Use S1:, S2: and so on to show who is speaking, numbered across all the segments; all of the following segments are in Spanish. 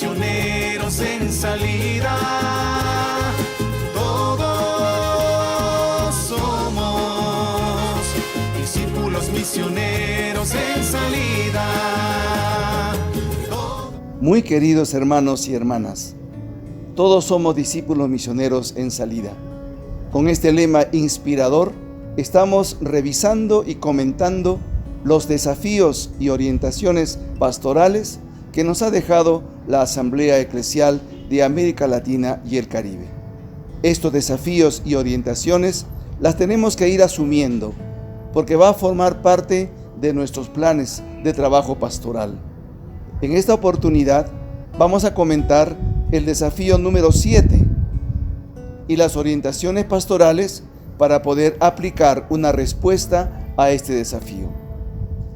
S1: misioneros en salida. Todos somos discípulos misioneros en salida.
S2: Muy queridos hermanos y hermanas, todos somos discípulos misioneros en salida. Con este lema inspirador, estamos revisando y comentando los desafíos y orientaciones pastorales que nos ha dejado la Asamblea Eclesial de América Latina y el Caribe. Estos desafíos y orientaciones las tenemos que ir asumiendo, porque va a formar parte de nuestros planes de trabajo pastoral. En esta oportunidad vamos a comentar el desafío número 7 y las orientaciones pastorales para poder aplicar una respuesta a este desafío.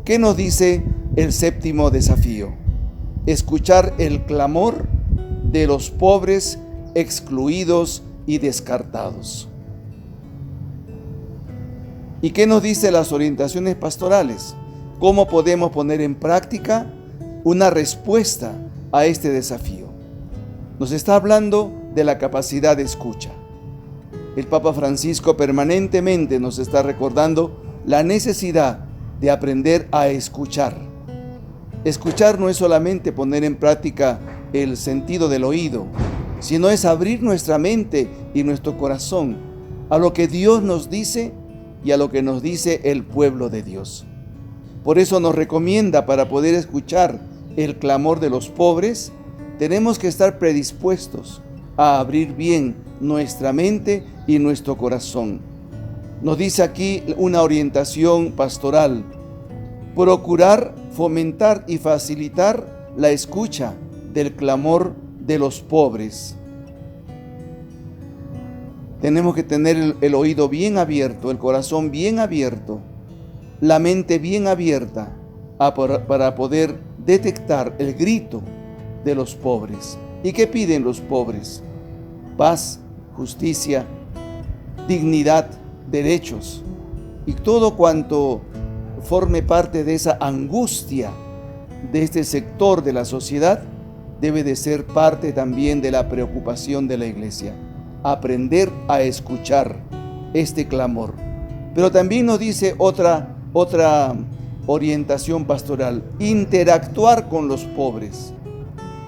S2: ¿Qué nos dice el séptimo desafío? Escuchar el clamor de los pobres, excluidos y descartados. ¿Y qué nos dice las orientaciones pastorales? ¿Cómo podemos poner en práctica una respuesta a este desafío? Nos está hablando de la capacidad de escucha. El Papa Francisco permanentemente nos está recordando la necesidad de aprender a escuchar. Escuchar no es solamente poner en práctica el sentido del oído, sino es abrir nuestra mente y nuestro corazón a lo que Dios nos dice y a lo que nos dice el pueblo de Dios. Por eso nos recomienda, para poder escuchar el clamor de los pobres, tenemos que estar predispuestos a abrir bien nuestra mente y nuestro corazón. Nos dice aquí una orientación pastoral: procurar fomentar y facilitar la escucha del clamor de los pobres. Tenemos que tener el oído bien abierto, el corazón bien abierto, la mente bien abierta para poder detectar el grito de los pobres. ¿Y qué piden los pobres? Paz, justicia, dignidad, derechos y todo cuanto forme parte de esa angustia de este sector de la sociedad debe de ser parte también de la preocupación de la iglesia. Aprender a escuchar este clamor. Pero también nos dice otra orientación pastoral: interactuar con los pobres.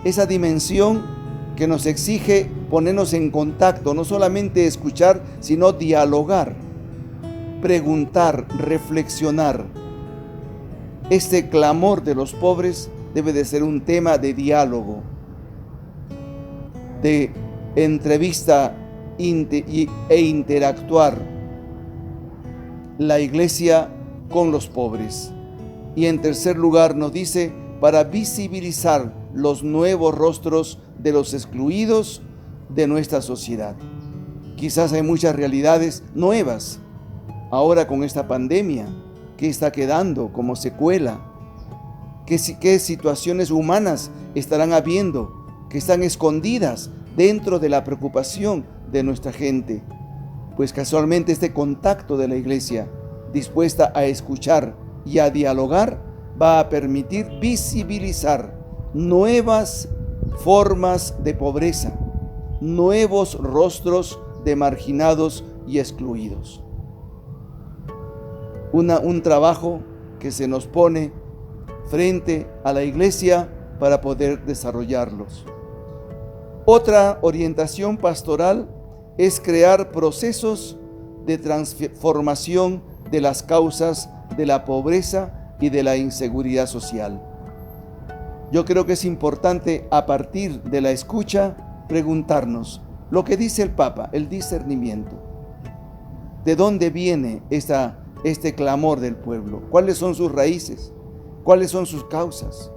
S2: Esa dimensión que nos exige ponernos en contacto, no solamente escuchar, sino dialogar, preguntar, reflexionar. Este clamor de los pobres debe de ser un tema de diálogo, de entrevista e interactuar la iglesia con los pobres. Y en tercer lugar nos dice, para visibilizar los nuevos rostros de los excluidos de nuestra sociedad. Quizás hay muchas realidades nuevas ahora con esta pandemia. ¿Qué está quedando como secuela? ¿Qué situaciones humanas estarán habiendo que están escondidas dentro de la preocupación de nuestra gente? Pues casualmente este contacto de la iglesia dispuesta a escuchar y a dialogar va a permitir visibilizar nuevas formas de pobreza, nuevos rostros de marginados y excluidos. Un trabajo que se nos pone frente a la iglesia para poder desarrollarlos. Otra orientación pastoral es crear procesos de transformación de las causas de la pobreza y de la inseguridad social. Yo creo que es importante, a partir de la escucha, preguntarnos lo que dice el Papa, el discernimiento. ¿De dónde viene este clamor del pueblo? ¿Cuáles son sus raíces? ¿Cuáles son sus causas?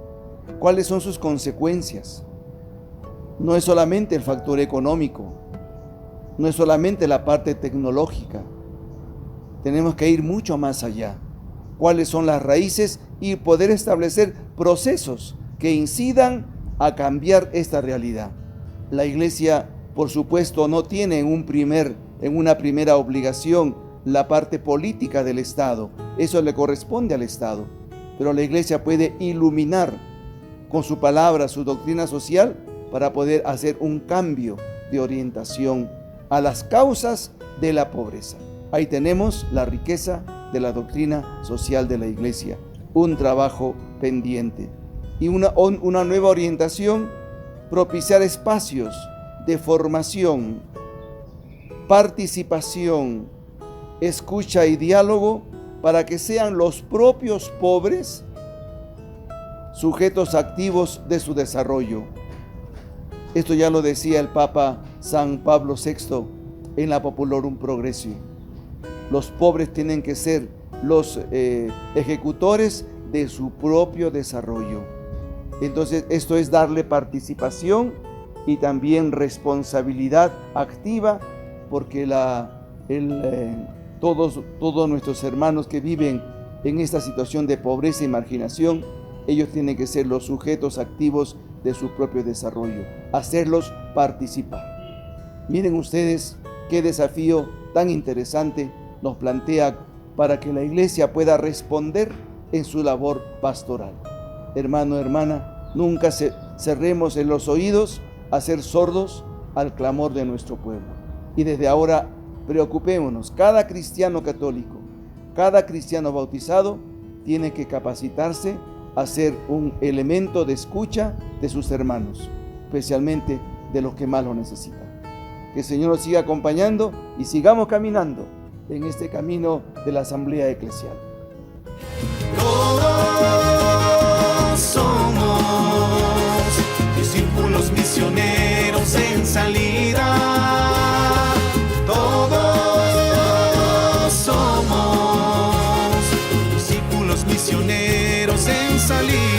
S2: ¿Cuáles son sus consecuencias? No es solamente el factor económico, no es solamente la parte tecnológica. Tenemos que ir mucho más allá. ¿Cuáles son las raíces? Y poder establecer procesos que incidan a cambiar esta realidad. La iglesia, por supuesto, no tiene en una primera obligación la parte política del Estado. Eso le corresponde al Estado. Pero la iglesia puede iluminar con su palabra, su doctrina social, para poder hacer un cambio de orientación a las causas de la pobreza. Ahí tenemos la riqueza de la doctrina social de la Iglesia, un trabajo pendiente. Y una nueva orientación, propiciar espacios de formación, participación, escucha y diálogo para que sean los propios pobres sujetos activos de su desarrollo. Esto ya lo decía el Papa San Pablo VI en la Populorum Progressio. Los pobres tienen que ser los ejecutores de su propio desarrollo. Entonces, esto es darle participación y también responsabilidad activa, porque todos nuestros hermanos que viven en esta situación de pobreza y marginación, ellos tienen que ser los sujetos activos de su propio desarrollo, hacerlos participar. Miren ustedes qué desafío tan interesante nos plantea para que la Iglesia pueda responder en su labor pastoral. Hermano, hermana, nunca cerremos en los oídos a ser sordos al clamor de nuestro pueblo. Y desde ahora preocupémonos, cada cristiano católico, cada cristiano bautizado tiene que capacitarse a ser un elemento de escucha de sus hermanos, especialmente de los que más lo necesitan. Que el Señor nos siga acompañando y sigamos caminando en este camino de la asamblea eclesial.
S1: Todos somos discípulos misioneros en salida. Todos somos discípulos misioneros en salida.